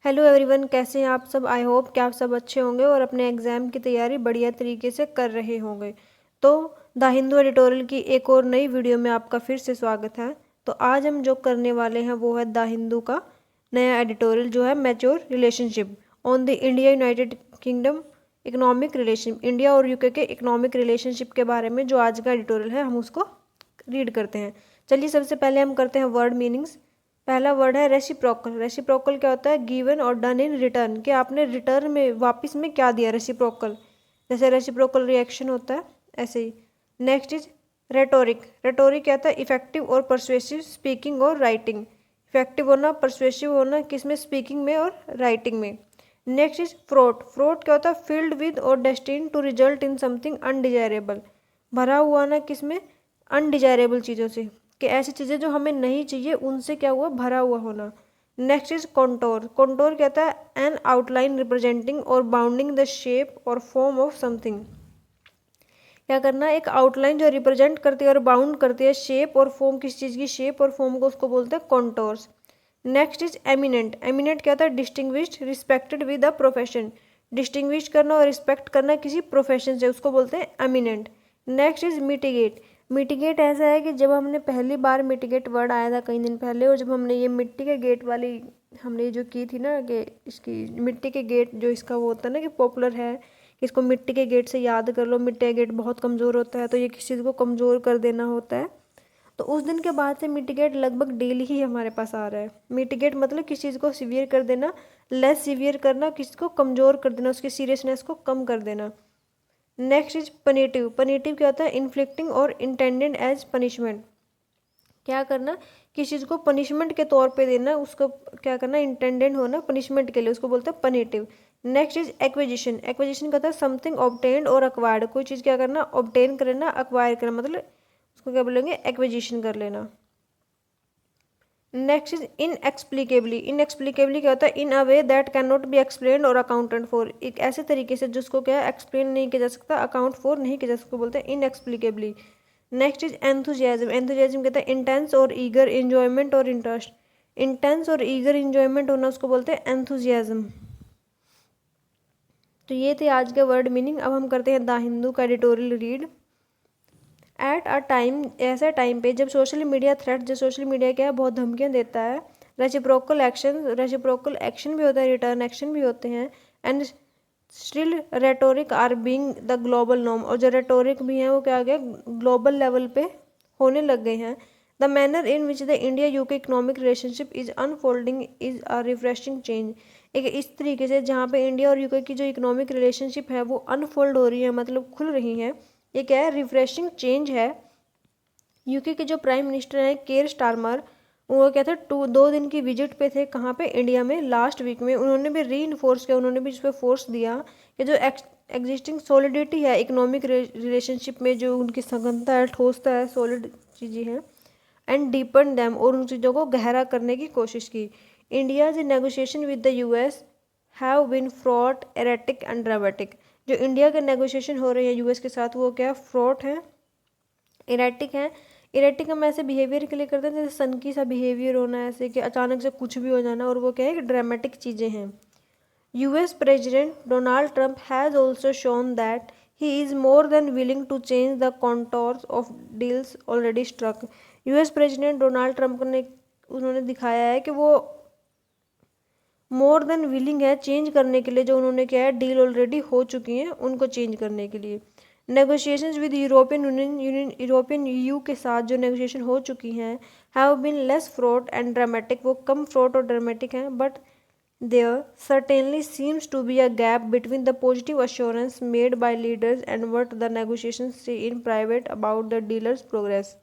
Hello everyone, कैसे हैं आप सब। आई होप कि आप सब अच्छे होंगे और अपने एग्ज़ाम की तैयारी बढ़िया तरीके से कर रहे होंगे। तो द हिंदू एडिटोरियल की एक और नई वीडियो में आपका फिर से स्वागत है। तो आज हम जो करने वाले हैं वो है द हिंदू का नया एडिटोरियल जो है mature relationship on the India United kingdom economic relation. India और यूके के इकोनॉमिक रिलेशनशिप के बारे में जो आज का एडिटोरियल है हम उसको रीड करते हैं। चलिए सबसे पहले हम करते हैं वर्ड मीनिंग्स। पहला वर्ड है रेसिप्रोकल। रेसिप्रोकल क्या होता है? गिवन और डन इन रिटर्न, कि आपने रिटर्न में वापस में क्या दिया। रेसिप्रोकल जैसे रेसिप्रोकल रिएक्शन होता है ऐसे ही। Next is rhetoric. रेटोरिक क्या होता है? इफेक्टिव और परसुएसिव स्पीकिंग और राइटिंग। इफेक्टिव होना, परसुएसिव होना, किस में? स्पीकिंग में और राइटिंग में। Next is फ्रोट। फ्रोट क्या होता है? Filled with or destined to result in something undesirable. भरा हुआ ना किस में? अनडिजायरेबल चीज़ों से, कि ऐसी चीज़ें जो हमें नहीं चाहिए उनसे क्या हुआ? भरा हुआ होना। Next is contour. कॉन्टोर कहता है एन आउटलाइन रिप्रेजेंटिंग और बाउंडिंग द शेप और फॉर्म ऑफ समथिंग। क्या करना? एक आउटलाइन जो रिप्रेजेंट करती है और बाउंड करती है शेप और फॉर्म, किस चीज़ की शेप और फॉर्म को, उसको बोलते हैं contours. Next is eminent. Eminent क्या होता है? Distinguished, respected with a profession. Distinguish करना और रिस्पेक्ट करना किसी प्रोफेशन से, उसको बोलते हैं eminent. Next is mitigate. Mitigate ऐसा है कि जब हमने पहली बार मिटिगेट वर्ड आया था कई दिन पहले, और जब हमने ये मिट्टी के गेट वाली हमने जो की थी ना, कि इसकी मिट्टी के गेट जो इसका वो होता है ना कि पॉपुलर है कि इसको मिट्टी के गेट से याद कर लो, मिट्टी का गेट बहुत कमज़ोर होता है, तो ये किसी चीज़ को कमज़ोर कर देना होता है। तो उस दिन के बाद से मिटिगेट लगभग डेली ही हमारे पास आ रहा है। मिटिगेट मतलब किसी चीज़ को सीवियर कर देना, लेस सीवियर करना, किसी को कमज़ोर कर देना, उसकी सीरियसनेस को कम कर देना। Next is पनेटिव। पनेटिव क्या होता है? इन्फ्लिक्टिंग और इंटेंडेड एज पनिशमेंट। क्या करना? किसी चीज़ को पनिशमेंट के तौर पे देना, उसको क्या करना? इंटेंडेड होना पनिशमेंट के लिए, उसको बोलते हैं punitive. Next is acquisition. Acquisition कहता है समथिंग ऑब्टेन्ड और अक्वायर्ड। कोई चीज़ क्या करना? ऑब्टेन करना, अक्वायर करना, मतलब उसको क्या बोलेंगे? एक्विजिशन कर लेना। Next is inexplicably. इनएक्सप्लिकेबली क्या होता है? In a way that can not be explained और अकाउंटेड फॉर। एक ऐसे तरीके से जिसको क्या है? एक्सप्लेन नहीं किया जा सकता, अकाउंट फॉर नहीं किया जा सकता, बोलते हैं inexplicably. Next is enthusiasm. Enthusiasm कहता है इंटेंस और ईगर एंजॉयमेंट और इंटरेस्ट। इंटेंस और ईगर एंजॉयमेंट होना, उसको बोलते हैं एंथुजियाज्म। तो ये थे आज के वर्ड मीनिंग। अब हम करते हैं द हिंदू का editorial read. At a time, ऐसा टाइम पे जब सोशल मीडिया थ्रेट, जो सोशल मीडिया क्या है? बहुत धमकियाँ देता है। रेसिप्रोकल एक्शन, रेसिप्रोकल एक्शन भी होता है, रिटर्न एक्शन भी होते हैं। And still rhetoric are being the global norm. और जो रेटोरिक भी हैं वो क्या आ गया? ग्लोबल लेवल पे होने लग गए हैं। The manner in which the India UK economic relationship is unfolding is a refreshing change. एक इस तरीके से जहाँ पे इंडिया और यूके की जो इकोनॉमिक रिलेशनशिप है वो अनफोल्ड हो रही है, मतलब खुल रही है, ये क्या है? रिफ्रेशिंग चेंज है। यूके के जो प्राइम मिनिस्टर हैं केयर स्टारमर, वो क्या थे? 2 दिन की विजिट पे थे। कहाँ पे? इंडिया में। लास्ट वीक में उन्होंने भी री इन्फोर्स किया, उन्होंने भी इस पर फोर्स दिया कि जो एग्जिस्टिंग सॉलिडिटी है इकोनॉमिक रिलेशनशिप में, जो उनकी सघनता है, ठोसता है, सॉलिड चीज़ें हैं, एंड डीपन दैम, और उन चीज़ों को गहरा करने की कोशिश की। India's negotiation with the US have been fraught, erratic and dramatic. जो इंडिया के नेगोशिएशन हो रहे हैं यूएस के साथ, वो क्या? फ्रॉट है, इरेटिक है। इरेटिक हम ऐसे बिहेवियर के लिए करते हैं जैसे सनकी सा बिहेवियर होना, ऐसे कि अचानक से कुछ भी हो जाना, और वो क्या है? कि ड्रामेटिक चीज़ें हैं। US president Donald Trump has also shown that he is more than willing to change the contours of deals already struck. US president Donald Trump ने उन्होंने दिखाया है कि वो मोर देन विलिंग है चेंज करने के लिए, जो उन्होंने क्या है? डील ऑलरेडी हो चुकी हैं उनको चेंज करने के लिए। Negotiations with European Union European EU के साथ जो नेगोशिएशन हो चुकी हैं have been less fraught and dramatic. वो कम फ्रॉट और ड्रामेटिक हैं, but there certainly seems to be a gap between the positive assurance made by leaders and what the negotiations say in private about the dealers progress.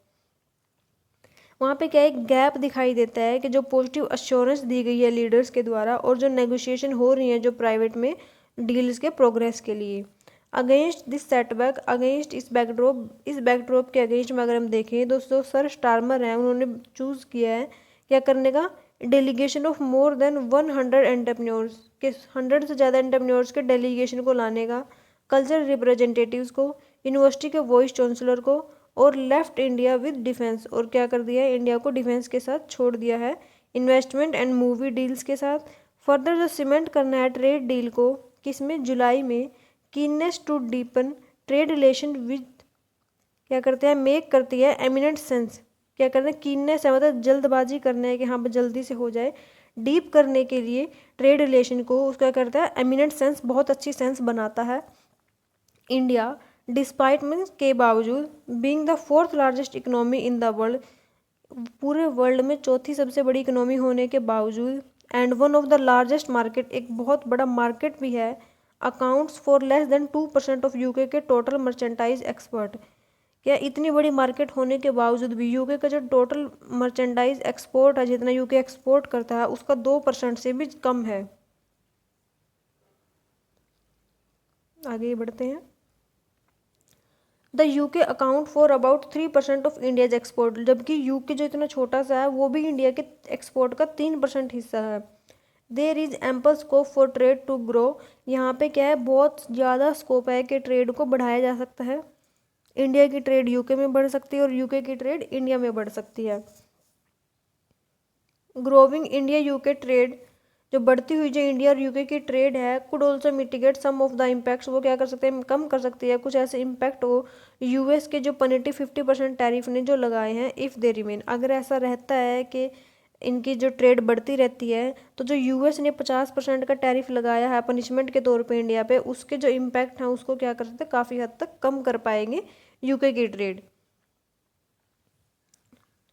वहाँ पे क्या एक gap दिखाई देता है कि जो पॉजिटिव अश्योरेंस दी गई है लीडर्स के द्वारा, और जो नेगोशिएशन हो रही हैं जो प्राइवेट में डील्स के प्रोग्रेस के लिए। अगेंस्ट दिस सेटबैक, अगेंस्ट इस बैकड्रॉप के अगेंस्ट में अगर हम देखें दोस्तों, सर स्टारमर हैं, उन्होंने चूज़ किया है क्या करने का? Delegation of more than 100 entrepreneurs, के 100 से ज़्यादा एंटरप्रेन्योर्स के डेलीगेशन को लाने का, कल्चरल रिप्रेजेंटेटिव्स को, यूनिवर्सिटी के वाइस चांसलर को, और लेफ्ट इंडिया विद डिफेंस, और क्या कर दिया है? इंडिया को डिफेंस के साथ छोड़ दिया है, इन्वेस्टमेंट एंड मूवी डील्स के साथ, फर्दर जो सीमेंट करना है ट्रेड डील को, किसमें, जुलाई में, keenness to deepen trade relation with, क्या करते हैं, मेक करती है एमिनेंट सेंस, क्या करते हैं, कीननेस है मतलब जल्दबाजी करना है कि हाँ जल्दी से हो जाए, डीप करने के लिए ट्रेड रिलेशन को उसका करता है एमिनेंट सेंस, बहुत अच्छी सेंस बनाता है। इंडिया डिस्पाइट मीन्स के बावजूद, being the fourth largest economy in the world, पूरे वर्ल्ड में चौथी सबसे बड़ी इकोनॉमी होने के बावजूद, and one of the largest market, एक बहुत बड़ा मार्केट भी है, accounts for less than 2% of UK के टोटल मर्चेंटाइज एक्सपोर्ट, क्या इतनी बड़ी मार्केट होने के बावजूद भी यूके का जो टोटल मर्चेंडाइज एक्सपोर्ट है, जितना यूके एक्सपोर्ट करता है उसका 2% से भी कम है। आगे बढ़ते हैं। The UK account for about 3% of India's export, जबकि यूके जो इतना छोटा सा है वो भी इंडिया के एक्सपोर्ट का 3% हिस्सा है। There is ample scope for trade to grow, यहाँ पे क्या है, बहुत ज़्यादा स्कोप है कि ट्रेड को बढ़ाया जा सकता है। इंडिया की ट्रेड यूके में बढ़ सकती है और यूके की ट्रेड इंडिया में बढ़ सकती है। ग्रोविंग इंडिया यूके ट्रेड, जो बढ़ती हुई जो इंडिया और यूके की ट्रेड है, could also mitigate some of the impacts, वो क्या कर सकते हैं, कम कर सकती है कुछ ऐसे इम्पैक्ट हो यूएस के जो पनिटिव 50% टैरिफ ने जो लगाए हैं, इफ़ दे रिमेन, अगर ऐसा रहता है कि इनकी जो ट्रेड बढ़ती रहती है तो जो यूएस ने 50% का टैरिफ लगाया है पनिशमेंट के तौर पे इंडिया पे, उसके जो इम्पैक्ट हैं उसको क्या कर सकते हैं, काफ़ी हद तक कम कर पाएंगे यूके की trade.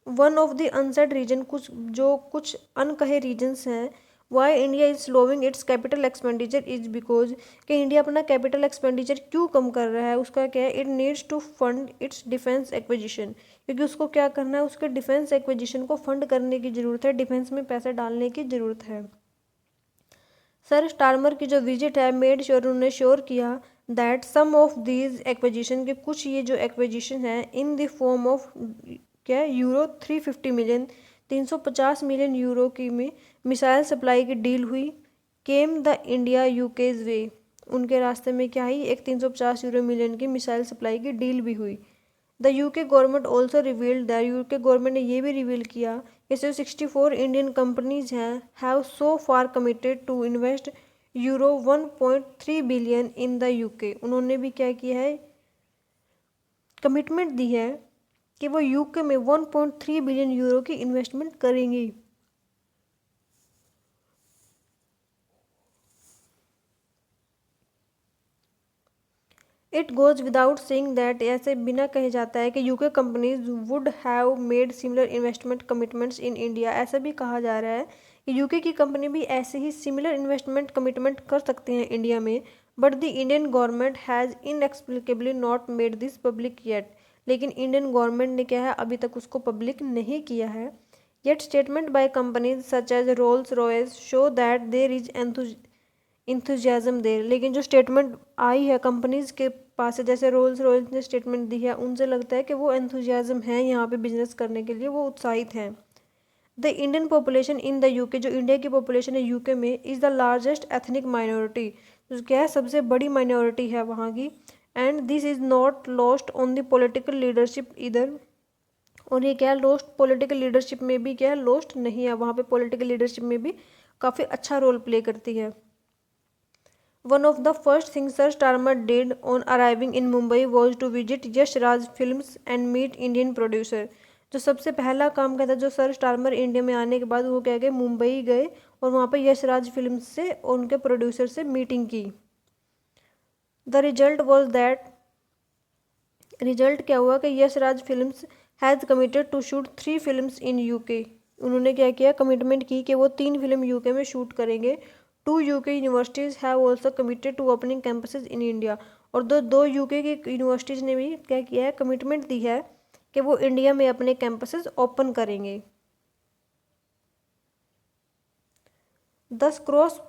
One of the unsaid reason, कुछ अनकहे रीजन्स हैं, why India is slowing its capital expenditure is because, कि इंडिया अपना कैपिटल एक्सपेंडिचर क्यों कम कर रहा है, उसका क्या है, it needs to fund its defence acquisition, क्योंकि उसको क्या करना है, उसके डिफेंस एक्विजिशन को फंड करने की ज़रूरत है, डिफेंस में पैसे डालने की ज़रूरत है। सर स्टारमर की जो विजिट है मेड श्योर, उन्होंने श्योर किया that some of these acquisition, के कुछ ये जो एक्विजिशन है इन द फॉर्म ऑफ क्या, यूरो 350 मिलियन, 350 मिलियन यूरो की में मिसाइल सप्लाई की डील हुई, came the India UK's way, उनके रास्ते में क्या ही एक 350 यूरो मिलियन की मिसाइल सप्लाई की डील भी हुई। The UK government also revealed that, UK government ने ये भी रिवील किया कि जो 64 इंडियन कंपनीज हैं have so far committed to invest euro 1.3 billion in the UK, उन्होंने भी क्या किया है, कमिटमेंट दी है कि वो यूके में 1.3 बिलियन यूरो की इन्वेस्टमेंट करेंगी। It goes without saying that, ऐसे बिना कहे जाता है कि UK companies would have made similar investment commitments in India, ऐसा भी कहा जा रहा है कि यूके की कंपनी भी ऐसे ही सिमिलर इन्वेस्टमेंट कमिटमेंट कर सकते हैं इंडिया में, but the Indian government has inexplicably not made this public yet, लेकिन इंडियन गवर्नमेंट ने क्या है अभी तक उसको पब्लिक नहीं किया है। Yet statement by companies such as Rolls Royce show that there is enthusiasm there, लेकिन जो स्टेटमेंट आई है कंपनीज के पास से, जैसे रोल्स रॉयस ने स्टेटमेंट दी है, उनसे लगता है कि वो एंथुजियाज्म है यहाँ पे बिजनेस करने के लिए, वो उत्साहित हैं। The Indian population in the UK, जो इंडिया की पॉपुलेशन है यूके में, is the largest ethnic minority, जो क्या है सबसे बड़ी माइनॉरिटी है वहाँ की, and this is not lost on the political leadership इधर, और ये क्या है लॉस्ट पॉलिटिकल लीडरशिप में भी क्या है लॉस्ट नहीं है, वहाँ पे पॉलिटिकल लीडरशिप में भी काफ़ी अच्छा रोल प्ले करती है। One of the first things Sir Starmer did on arriving in Mumbai was to visit Yash Raj Films and meet Indian producer. जो सबसे पहला काम किया था जो सर स्टारमर इंडिया में आने के बाद, वो क्या गए, मुंबई गए और वहाँ पे यश राज फिल्म्स से और उनके प्रोड्यूसर से मीटिंग की। The result was that, result क्या हुआ कि Yash Raj films has committed to shoot 3 films in UK, उन्होंने क्या किया, कमिटमेंट की कि वो 3 फिल्म यूके में शूट करेंगे। 2 UK universities have also committed to opening campuses in India, और दो यूके की यूनिवर्सिटीज़ ने भी क्या किया है, कमिटमेंट दी है कि वो इंडिया में अपने कैंपसेज ओपन करेंगे। This cross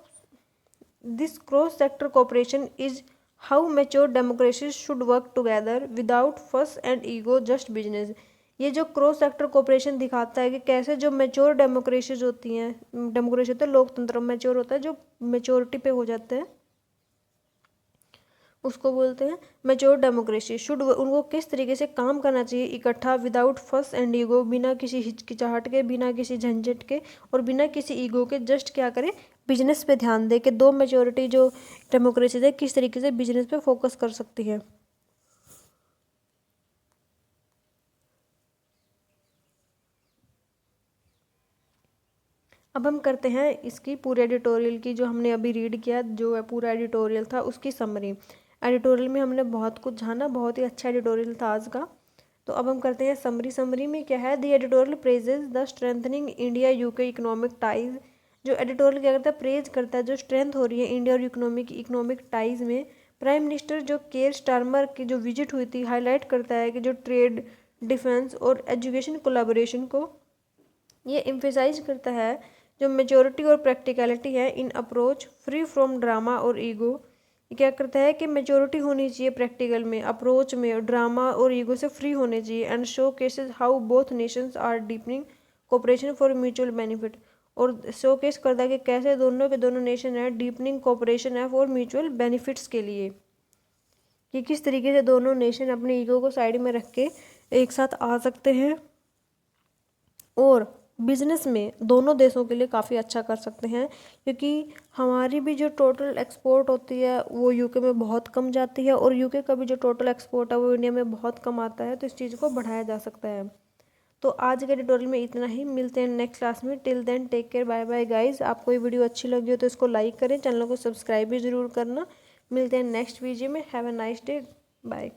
sector cooperation is how mature democracies should work together without फस एंड ईगो जस्ट बिजनेस, ये जो क्रॉस सेक्टर कोऑपरेशन दिखाता है कि कैसे जो मैच्योर डेमोक्रेसीज होती हैं, डेमोक्रेसी तो लोकतंत्र मैच्योर होता है, जो मैच्योरिटी पे हो जाते हैं उसको बोलते हैं मैच्योर डेमोक्रेसी, शुड उनको किस तरीके से काम करना चाहिए इकट्ठा, विदाउट फस एंड ईगो, बिना किसी हिचकिचाहट के, बिना किसी झंझट के और बिना किसी ईगो के, जस्ट क्या करें, बिजनेस पे ध्यान दें कि दो मेजोरिटी जो डेमोक्रेसी है किस तरीके से बिजनेस पे फोकस कर सकती है। अब हम करते हैं इसकी पूरे एडिटोरियल की, जो हमने अभी रीड किया जो है पूरा एडिटोरियल था उसकी समरी। एडिटोरियल में हमने बहुत कुछ जाना, बहुत ही अच्छा एडिटोरियल था आज का। तो अब हम करते हैं समरी। समरी में क्या है, the editorial praises the strengthening India UK economic ties. जो एडिटोरियल क्या करता है, प्रेज करता है जो स्ट्रेंथ हो रही है इंडिया और इकोनॉमिक टाइज में। प्राइम मिनिस्टर जो केयर स्टारमर की जो विजिट हुई थी हाईलाइट करता है कि जो ट्रेड, डिफेंस और एजुकेशन कोलैबोरेशन को ये एम्फेसाइज करता है। जो मेजोरिटी और प्रैक्टिकलिटी है in approach free from drama और ईगो। ये क्या करता है कि मेजोरिटी होनी चाहिए प्रैक्टिकल में, अप्रोच में, और ड्रामा और ईगो से फ्री होने चाहिए। And showcases how both nations are deepening cooperation for mutual benefit. और शो केस करता है कि कैसे दोनों के दोनों नेशन है डीपनिंग कोऑपरेशन है फॉर म्यूचुअल बेनिफिट्स के लिए, कि किस तरीके से दोनों नेशन अपने ईगो को साइड में रख के एक साथ आ सकते हैं और बिजनेस में दोनों देशों के लिए काफ़ी अच्छा कर सकते हैं। क्योंकि हमारी भी जो टोटल एक्सपोर्ट होती है वो यूके में बहुत कम जाती है और यूके का भी जो टोटल एक्सपोर्ट है वो इंडिया में बहुत कम आता है, तो इस चीज़ को बढ़ाया जा सकता है। तो आज के ट्यूटोरियल में इतना ही, मिलते हैं नेक्स्ट क्लास में। Till then take care, bye bye guys. आपको ये वीडियो अच्छी लगी हो तो इसको लाइक करें, चैनल को सब्सक्राइब भी ज़रूर करना। मिलते हैं नेक्स्ट वीडियो में। Have a nice day, bye.